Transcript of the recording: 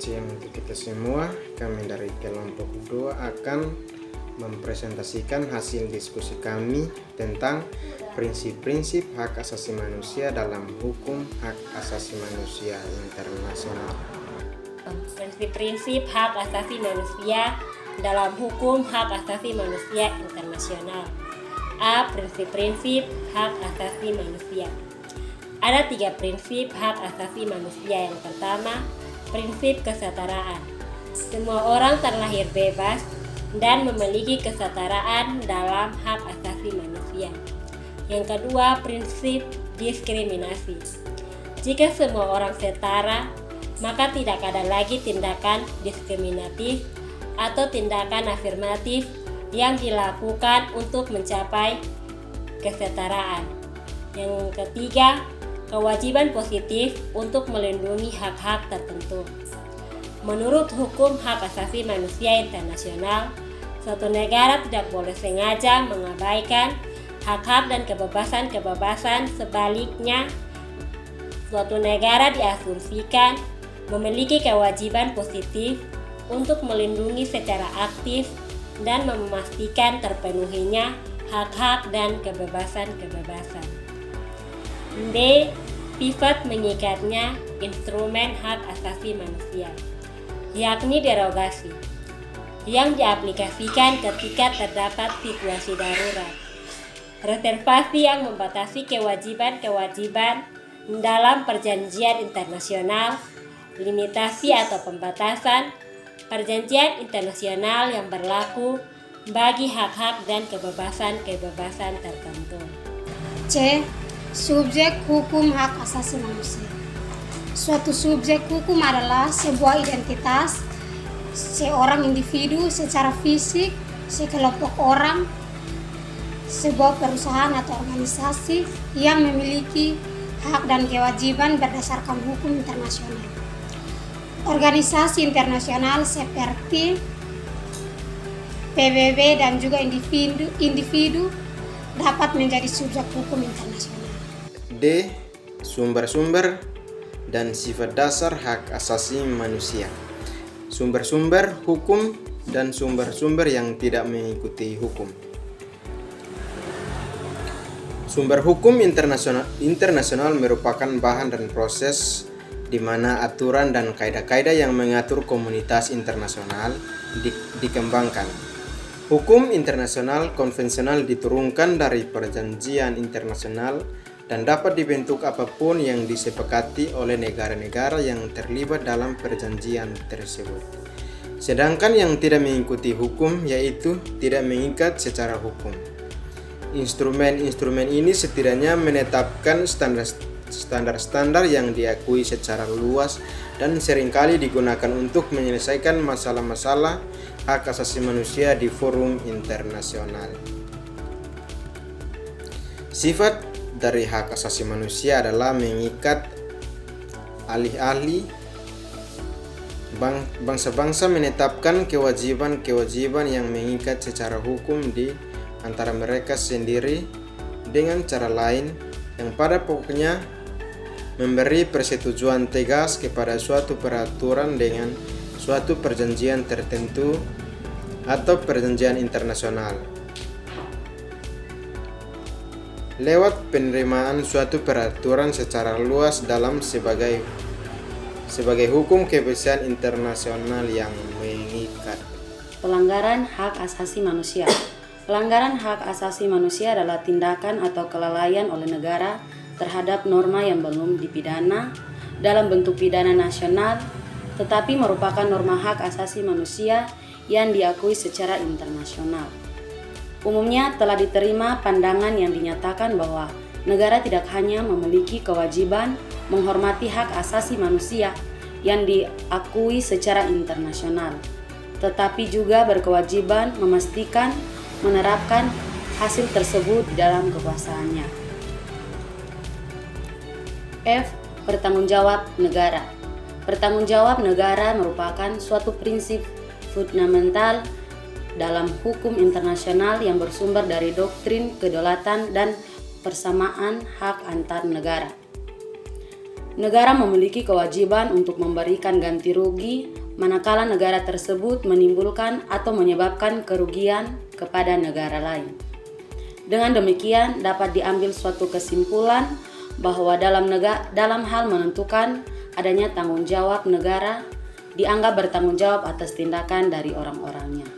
siang untuk kita semua. Kami dari kelompok 2 akan mempresentasikan hasil diskusi kami tentang prinsip-prinsip hak asasi manusia dalam hukum hak asasi manusia internasional. Prinsip-prinsip hak asasi manusia dalam hukum hak asasi manusia internasional. A. Prinsip-prinsip hak asasi manusia. Ada 3 prinsip hak asasi manusia. Yang pertama, prinsip kesetaraan. Semua orang terlahir bebas dan memiliki kesetaraan dalam hak asasi manusia. Yang kedua, prinsip diskriminasi. Jika semua orang setara, maka tidak ada lagi tindakan diskriminatif atau tindakan afirmatif yang dilakukan untuk mencapai kesetaraan. Yang ketiga, kewajiban positif untuk melindungi hak-hak tertentu. Menurut hukum hak asasi manusia internasional, suatu negara tidak boleh sengaja mengabaikan hak-hak dan kebebasan-kebebasan. Sebaliknya, suatu negara diasumsikan memiliki kewajiban positif untuk melindungi secara aktif dan memastikan terpenuhinya hak-hak dan kebebasan-kebebasan. D. Sifat mengikatnya instrumen hak asasi manusia, yakni derogasi, yang diaplikasikan ketika terdapat situasi darurat. Reservasi yang membatasi kewajiban-kewajiban dalam perjanjian internasional, limitasi atau pembatasan perjanjian internasional yang berlaku bagi hak-hak dan kebebasan-kebebasan tertentu. C. Subjek hukum hak asasi manusia. Suatu subjek hukum adalah sebuah identitas, seorang individu secara fisik, sekelompok orang, sebuah perusahaan atau organisasi yang memiliki hak dan kewajiban berdasarkan hukum internasional. Organisasi internasional seperti PBB dan juga individu dapat menjadi subjek hukum internasional. D. Sumber-sumber dan sifat dasar hak asasi manusia. Sumber-sumber hukum dan sumber-sumber yang tidak mengikuti hukum. Sumber hukum internasional merupakan bahan dan proses di mana aturan dan kaidah-kaidah yang mengatur komunitas internasional dikembangkan. Hukum internasional konvensional diturunkan dari perjanjian internasional dan dapat dibentuk apapun yang disepakati oleh negara-negara yang terlibat dalam perjanjian tersebut. Sedangkan yang tidak mengikuti hukum yaitu tidak mengikat secara hukum. Instrumen-instrumen ini setidaknya menetapkan standar-standar yang diakui secara luas dan seringkali digunakan untuk menyelesaikan masalah-masalah hak asasi manusia di forum internasional. Sifat dari hak asasi manusia adalah mengikat alih-alih bangsa-bangsa menetapkan kewajiban-kewajiban yang mengikat secara hukum di antara mereka sendiri dengan cara lain yang pada pokoknya memberi persetujuan tegas kepada suatu peraturan dengan suatu perjanjian tertentu atau perjanjian internasional. Lewat penerimaan suatu peraturan secara luas dalam sebagai hukum kebiasaan internasional yang mengikat. Pelanggaran hak asasi manusia. Pelanggaran hak asasi manusia adalah tindakan atau kelalaian oleh negara terhadap norma yang belum dipidana dalam bentuk pidana nasional, tetapi merupakan norma hak asasi manusia yang diakui secara internasional. Umumnya telah diterima pandangan yang dinyatakan bahwa negara tidak hanya memiliki kewajiban menghormati hak asasi manusia yang diakui secara internasional, tetapi juga berkewajiban memastikan menerapkan hasil tersebut di dalam kekuasaannya. F. Bertanggungjawab negara. Bertanggungjawab negara merupakan suatu prinsip fundamental dalam hukum internasional yang bersumber dari doktrin kedaulatan dan persamaan hak antar negara. Negara memiliki kewajiban untuk memberikan ganti rugi manakala negara tersebut menimbulkan atau menyebabkan kerugian kepada negara lain. Dengan demikian dapat diambil suatu kesimpulan bahwa dalam hal menentukan adanya tanggung jawab negara dianggap bertanggung jawab atas tindakan dari orang-orangnya.